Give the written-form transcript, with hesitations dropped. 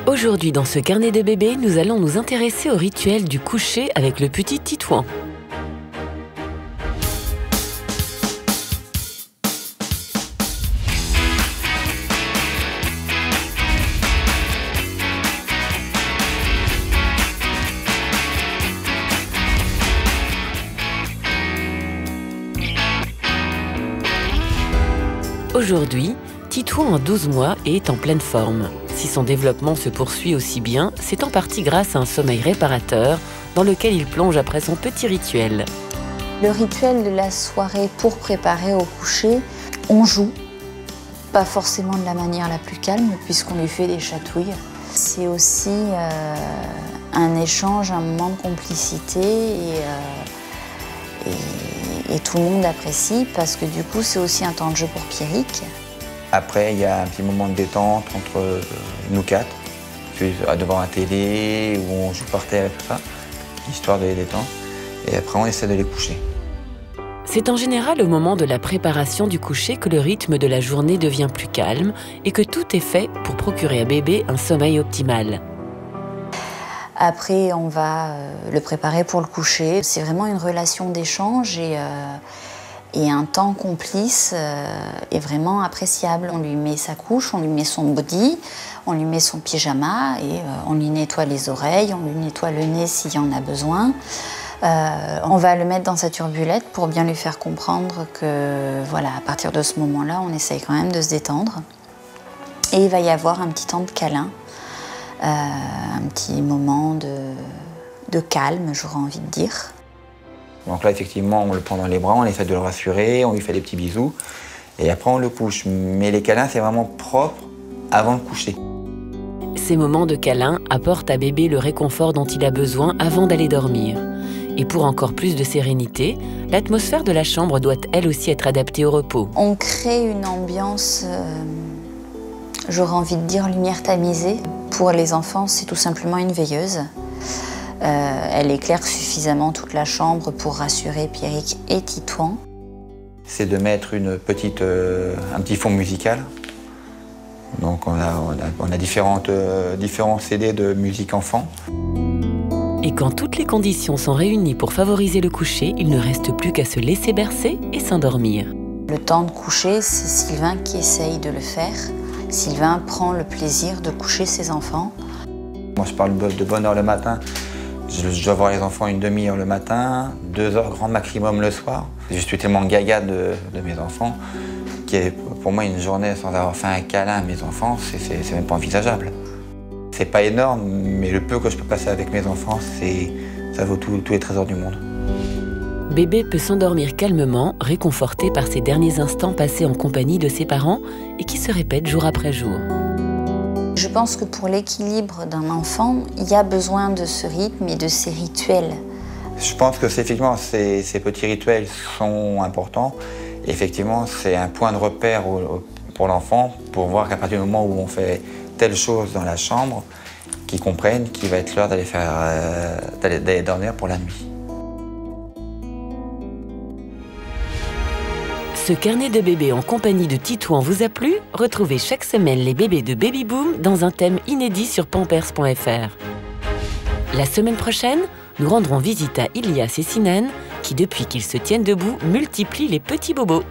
Aujourd'hui, dans ce carnet de bébé, nous allons nous intéresser au rituel du coucher avec le petit Titouan. Aujourd'hui, Titouan a 12 mois et est en pleine forme. Si son développement se poursuit aussi bien, c'est en partie grâce à un sommeil réparateur dans lequel il plonge après son petit rituel. Le rituel de la soirée pour préparer au coucher, on joue, pas forcément de la manière la plus calme puisqu'on lui fait des chatouilles. C'est aussi un échange, un moment de complicité et tout le monde apprécie parce que du coup c'est aussi un temps de jeu pour Pierrick. Après il y a un petit moment de détente entre nous quatre, devant la télé où on joue par terre et tout ça, histoire de les détendre. Et après on essaie de les coucher. C'est en général au moment de la préparation du coucher que le rythme de la journée devient plus calme et que tout est fait pour procurer à bébé un sommeil optimal. Après, on va le préparer pour le coucher. C'est vraiment une relation d'échange et un temps complice est vraiment appréciable. On lui met sa couche, on lui met son body, on lui met son pyjama et on lui nettoie les oreilles, on lui nettoie le nez s'il y en a besoin. On va le mettre dans sa turbulette pour bien lui faire comprendre que, voilà, à partir de ce moment-là, on essaye quand même de se détendre. Et il va y avoir un petit temps de câlin. Un petit moment de calme, j'aurais envie de dire. Donc là, effectivement, on le prend dans les bras, on essaie de le rassurer, on lui fait des petits bisous, et après on le couche. Mais les câlins, c'est vraiment propre avant le coucher. Ces moments de câlin apportent à bébé le réconfort dont il a besoin avant d'aller dormir. Et pour encore plus de sérénité, l'atmosphère de la chambre doit elle aussi être adaptée au repos. On crée une ambiance, j'aurais envie de dire, lumière tamisée. Pour les enfants, c'est tout simplement une veilleuse. Elle éclaire suffisamment toute la chambre pour rassurer Pierrick et Titouan. C'est de mettre un petit fond musical. Donc on a différents CD de musique enfant. Et quand toutes les conditions sont réunies pour favoriser le coucher, il ne reste plus qu'à se laisser bercer et s'endormir. Le temps de coucher, c'est Sylvain qui essaye de le faire. Sylvain prend le plaisir de coucher ses enfants. Moi, je parle de bonne heure le matin. Je dois voir les enfants une demi-heure le matin, 2 heures grand maximum le soir. Je suis tellement gaga de mes enfants que pour moi, une journée sans avoir fait un câlin à mes enfants, c'est même pas envisageable. C'est pas énorme, mais le peu que je peux passer avec mes enfants, ça vaut tous les trésors du monde. Bébé peut s'endormir calmement, réconforté par ces derniers instants passés en compagnie de ses parents et qui se répètent jour après jour. Je pense que pour l'équilibre d'un enfant, il y a besoin de ce rythme et de ces rituels. Je pense que effectivement, ces petits rituels sont importants. Effectivement, c'est un point de repère pour l'enfant pour voir qu'à partir du moment où on fait telle chose dans la chambre, qu'ils comprennent qu'il va être l'heure d'aller dormir pour la nuit. Ce carnet de bébés en compagnie de Titouan vous a plu? Retrouvez chaque semaine les bébés de Baby Boom dans un thème inédit sur pampers.fr. La semaine prochaine, nous rendrons visite à Ilias et Sinan qui, depuis qu'ils se tiennent debout, multiplient les petits bobos.